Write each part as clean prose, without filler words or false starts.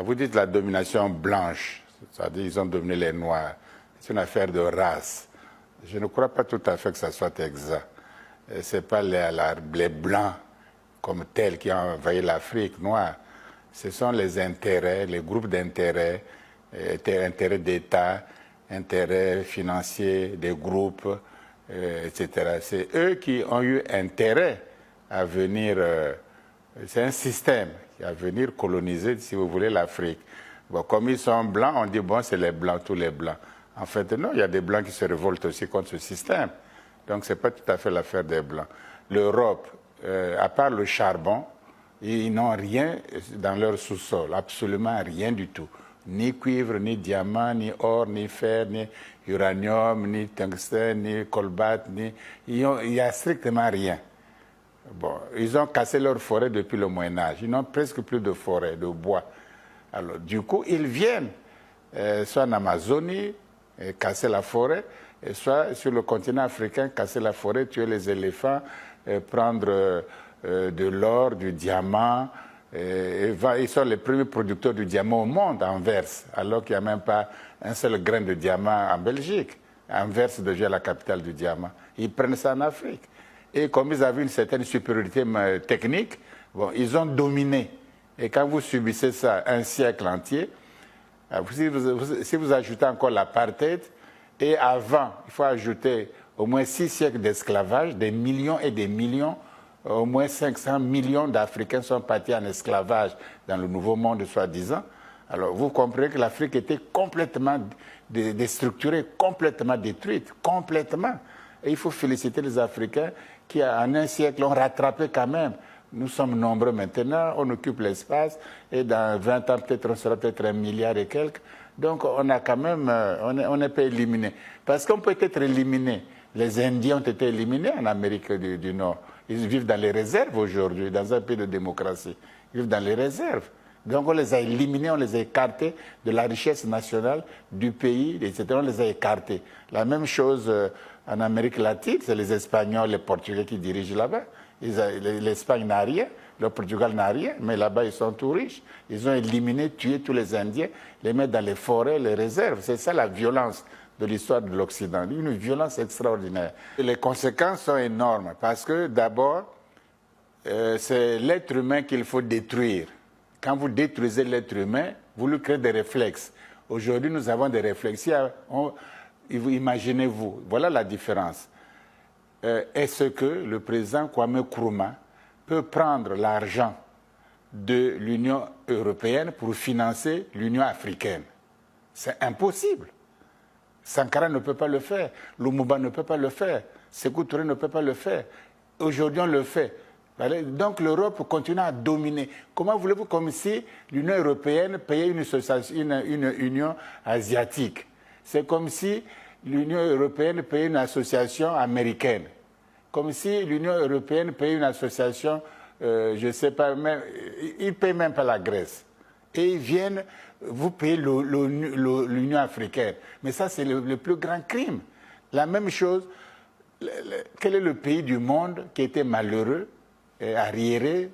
Vous dites la domination blanche, c'est-à-dire ils ont dominé les Noirs. C'est une affaire de race. Je ne crois pas tout à fait que ça soit exact. Ce n'est pas les Blancs comme tels qui ont envahi l'Afrique noire. Ce sont les intérêts, les groupes d'intérêts, intérêts d'État, intérêts financiers des groupes, etc. C'est eux qui ont eu intérêt à venir, c'est un système qui a venir coloniser, si vous voulez, l'Afrique. Bon, comme ils sont blancs, on dit, bon, c'est les blancs, tous les blancs. En fait, non, il y a des blancs qui se révoltent aussi contre ce système. Donc, ce n'est pas tout à fait l'affaire des blancs. L'Europe, à part le charbon, ils n'ont rien dans leur sous-sol, absolument rien du tout. Ni cuivre, ni diamant, ni or, ni fer, ni uranium, ni tungstène, ni colbate, il n'y a strictement rien. Bon, ils ont cassé leur forêt depuis le Moyen-Âge. Ils n'ont presque plus de forêt, de bois. Alors, du coup, ils viennent, soit en Amazonie, casser la forêt, soit sur le continent africain, casser la forêt, tuer les éléphants, prendre de l'or, du diamant. Ils sont les premiers producteurs du diamant au monde, Anvers, alors qu'il n'y a même pas un seul grain de diamant en Belgique. Anvers devient la capitale du diamant. Ils prennent ça en Afrique. Et comme ils avaient une certaine supériorité technique, bon, ils ont dominé. Et quand vous subissez ça un siècle entier, si vous ajoutez encore l'apartheid, et avant, il faut ajouter au moins 6 siècles d'esclavage, des millions et des millions, au moins 500 millions d'Africains sont partis en esclavage dans le Nouveau Monde, soi-disant. Alors vous comprenez que l'Afrique était complètement déstructurée, complètement détruite, complètement. Et il faut féliciter les Africains qui, en un siècle, ont rattrapé quand même. Nous sommes nombreux maintenant, on occupe l'espace, et dans 20 ans, peut-être, on sera peut-être 1 milliard et quelques. Donc, on a quand même, on n'est pas éliminé. Parce qu'on peut être éliminé. Les Indiens ont été éliminés en Amérique du Nord. Ils vivent dans les réserves aujourd'hui, dans un pays de démocratie. Ils vivent dans les réserves. Donc, on les a éliminés, on les a écartés de la richesse nationale du pays, etc. On les a écartés. La même chose en Amérique latine, c'est les Espagnols, les Portugais qui dirigent là-bas. L'Espagne n'a rien, le Portugal n'a rien, mais là-bas, ils sont tout riches. Ils ont éliminé, tué tous les Indiens, les mettre dans les forêts, les réserves. C'est ça la violence de l'histoire de l'Occident, une violence extraordinaire. Et les conséquences sont énormes, parce que d'abord, c'est l'être humain qu'il faut détruire. Quand vous détruisez l'être humain, vous lui créez des réflexes. Aujourd'hui, nous avons des réflexes. Imaginez-vous, voilà la différence. Est-ce que le président Kwame Nkrumah peut prendre l'argent de l'Union européenne pour financer l'Union africaine? C'est impossible. Sankara ne peut pas le faire, Lumumba ne peut pas le faire, Sékou Touré ne peut pas le faire. Aujourd'hui, on le fait. Donc l'Europe continue à dominer. Comment voulez-vous, comme si l'Union européenne payait une union asiatique? C'est comme si l'Union européenne payait une association américaine. Comme si l'Union européenne payait une association, je ne sais pas, ils ne payent même pas la Grèce. Et ils viennent, vous payez l'Union africaine. Mais ça, c'est le plus grand crime. La même chose, quel est le pays du monde qui était malheureux, arriéré,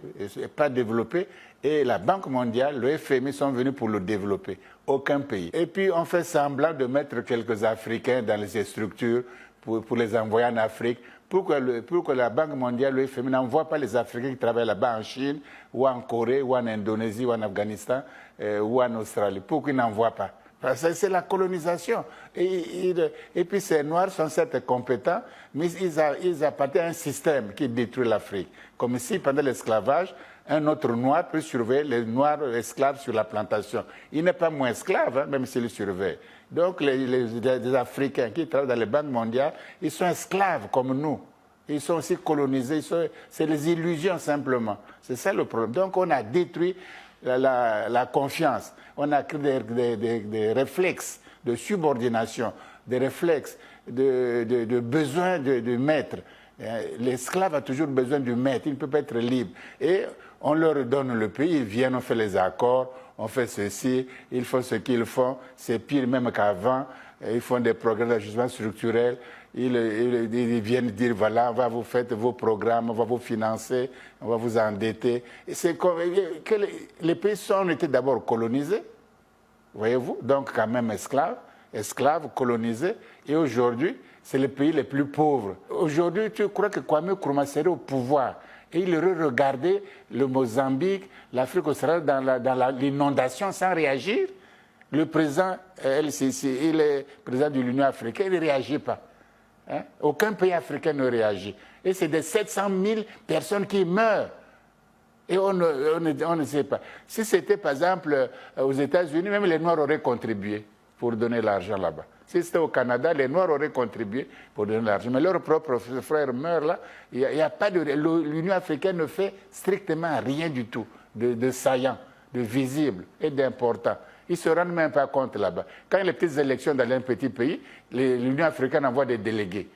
pas développé, et la Banque mondiale, le FMI sont venus pour le développer. Aucun pays. Et puis on fait semblant de mettre quelques Africains dans ces structures pour les envoyer en Afrique, pour que la Banque mondiale, le FMI, n'envoie pas les Africains qui travaillent là-bas en Chine, ou en Corée, ou en Indonésie, ou en Afghanistan, ou en Australie, pour qu'ils n'envoient pas. C'est la colonisation. Et puis ces Noirs sont certes compétents, mais ils appartiennent à un système qui détruit l'Afrique. Comme si pendant l'esclavage, un autre Noir peut surveiller les Noirs esclaves sur la plantation. Il n'est pas moins esclave, hein, même s'il surveille. Donc les Africains qui travaillent dans les banques mondiales, ils sont esclaves comme nous. Ils sont aussi colonisés. C'est les illusions simplement. C'est ça le problème. Donc on a détruit la confiance. On a créé des réflexes de subordination, des réflexes de besoin de maître. L'esclave a toujours besoin du maître, il ne peut pas être libre. Et on leur donne le pays, ils viennent, on fait les accords, on fait ceci, ils font ce qu'ils font, c'est pire même qu'avant, ils font des programmes d'ajustement structurel, ils viennent dire, voilà, on va vous faire vos programmes, on va vous financer, on va vous endetter. Et c'est comme, que les pays ont été d'abord colonisés, voyez-vous, donc quand même esclaves, colonisés, et aujourd'hui, c'est les pays les plus pauvres. Aujourd'hui, tu crois que Kwame Nkrumah serait au pouvoir et il aurait regardé le Mozambique, l'Afrique australe dans l'inondation sans réagir? Le président LCC, il est président de l'Union africaine, il ne réagit pas. Hein? Aucun pays africain ne réagit. Et c'est des 700 000 personnes qui meurent. Et on ne sait pas. Si c'était par exemple aux États-Unis, même les Noirs auraient contribué pour donner l'argent là-bas. Si c'était au Canada, les Noirs auraient contribué pour donner l'argent. Mais leurs propres frères meurent là. Il y a pas de, l'Union africaine ne fait strictement rien du tout de saillant, de visible et d'important. Ils ne se rendent même pas compte là-bas. Quand il y a les petites élections dans un petit pays, l'Union africaine envoie des délégués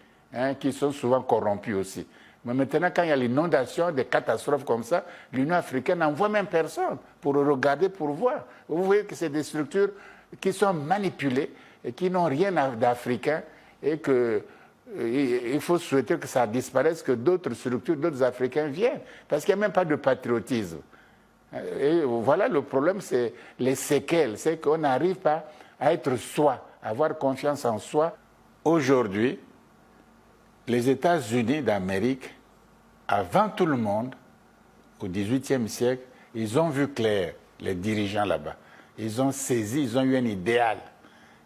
qui sont souvent corrompus aussi. Mais maintenant, quand il y a l'inondation, des catastrophes comme ça, l'Union africaine n'envoie même personne pour regarder, pour voir. Vous voyez que c'est des structures qui sont manipulées et qui n'ont rien d'africain et qu'il faut souhaiter que ça disparaisse, que d'autres structures, d'autres Africains viennent. Parce qu'il n'y a même pas de patriotisme. Et voilà, le problème, c'est les séquelles. C'est qu'on n'arrive pas à être soi, à avoir confiance en soi. Aujourd'hui, les États-Unis d'Amérique, avant tout le monde, au XVIIIe siècle, ils ont vu clair, les dirigeants là-bas. Ils ont saisi, ils ont eu un idéal.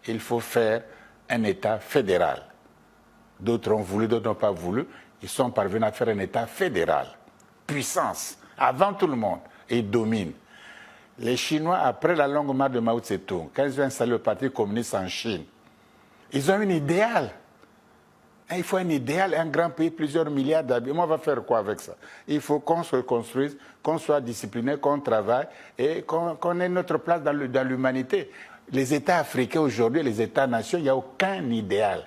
Il faut faire un État fédéral. D'autres ont voulu, d'autres n'ont pas voulu. Ils sont parvenus à faire un État fédéral. Puissance, avant tout le monde. Et ils dominent. Les Chinois, après la longue marche de Mao Tse-tung, quand ils ont installé le Parti communiste en Chine, ils ont un idéal. Il faut un idéal, un grand pays, plusieurs milliards d'habitants. On va faire quoi avec ça? Il faut qu'on se construise, qu'on soit discipliné, qu'on travaille et qu'on ait notre place dans l'humanité. Les États africains aujourd'hui, les États-nations, il n'y a aucun idéal.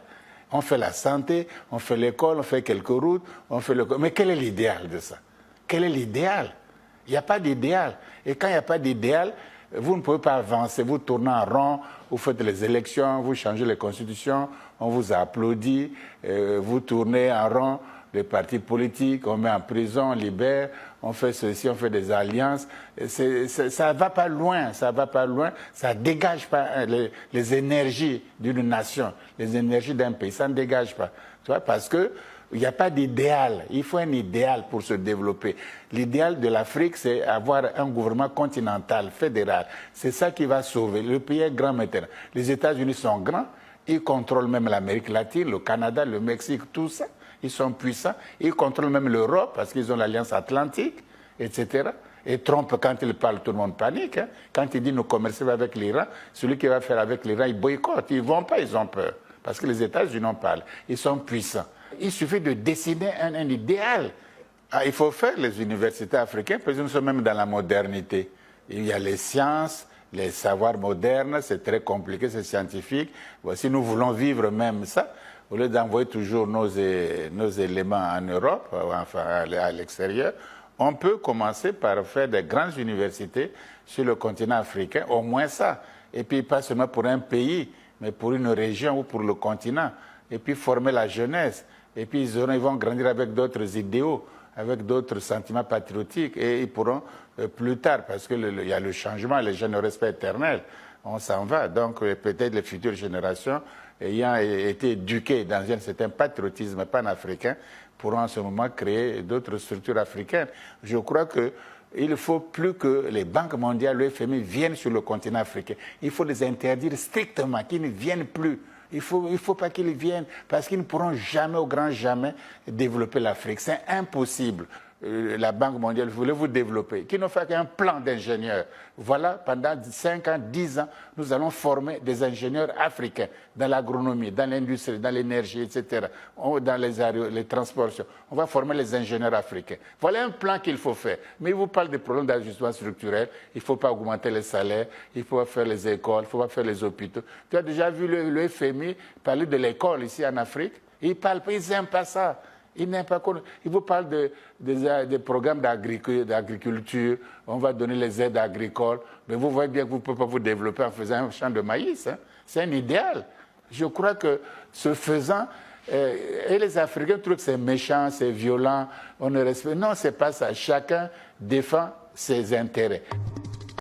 On fait la santé, on fait l'école, on fait quelques routes, on fait le... Mais quel est l'idéal de ça? Quel est l'idéal? Il n'y a pas d'idéal. Et quand il n'y a pas d'idéal, vous ne pouvez pas avancer. Vous tournez en rond, vous faites les élections, vous changez les constitutions, on vous applaudit, vous tournez en rond les partis politiques, on met en prison, on libère, on fait ceci, on fait des alliances. Ça ne va pas loin, ça ne va pas loin, ça ne dégage pas les énergies d'une nation, les énergies d'un pays, ça ne dégage pas. Tu vois, parce que il n'y a pas d'idéal. Il faut un idéal pour se développer. L'idéal de l'Afrique, c'est avoir un gouvernement continental, fédéral. C'est ça qui va sauver. Le pays est grand maintenant. Les États-Unis sont grands. Ils contrôlent même l'Amérique latine, le Canada, le Mexique, tout ça. Ils sont puissants. Ils contrôlent même l'Europe parce qu'ils ont l'Alliance Atlantique, etc. Et Trump, quand il parle, tout le monde panique. Hein. Quand il dit nous commercer avec l'Iran, celui qui va faire avec l'Iran, il boycotte. Ils ne vont pas, ils ont peur. Parce que les États-Unis en parlent. Ils sont puissants. Il suffit de dessiner un idéal. Il faut faire les universités africaines, parce que nous sommes même dans la modernité. Il y a les sciences, les savoirs modernes, c'est très compliqué, c'est scientifique. Si nous voulons vivre même ça, au lieu d'envoyer toujours nos éléments en Europe, enfin à l'extérieur, on peut commencer par faire des grandes universités sur le continent africain, au moins ça. Et puis pas seulement pour un pays, mais pour une région ou pour le continent. Et puis former la jeunesse. Et puis ils vont grandir avec d'autres idéaux, avec d'autres sentiments patriotiques. Et ils pourront plus tard, parce qu'il y a le changement, les gens ne restent pas éternels. On s'en va. Donc peut-être les futures générations, ayant été éduquées dans un certain patriotisme panafricain, pourront en ce moment créer d'autres structures africaines. Je crois qu'il ne faut plus que les banques mondiales, le FMI, viennent sur le continent africain. Il faut les interdire strictement, qu'ils ne viennent plus. Il ne faut pas qu'ils viennent, parce qu'ils ne pourront jamais, au grand jamais, développer l'Afrique. C'est impossible. La Banque mondiale voulait vous développer, qui n'ont fait qu'un plan d'ingénieurs. Voilà, pendant 5 ans, 10 ans, nous allons former des ingénieurs africains dans l'agronomie, dans l'industrie, dans l'énergie, etc., dans les transports. On va former les ingénieurs africains. Voilà un plan qu'il faut faire. Mais il vous parle des problèmes d'ajustement structurel. Il ne faut pas augmenter les salaires, il ne faut pas faire les écoles, il ne faut pas faire les hôpitaux. Tu as déjà vu le FMI parler de l'école ici en Afrique? Ils n'aiment pas ça. Il n'est pas contre. Il vous parle des programmes d'agriculture, on va donner les aides agricoles, mais vous voyez bien que vous ne pouvez pas vous développer en faisant un champ de maïs. Hein. C'est un idéal. Je crois que ce faisant, et les Africains trouvent que c'est méchant, c'est violent, on ne respecte. Non, ce n'est pas ça. Chacun défend ses intérêts.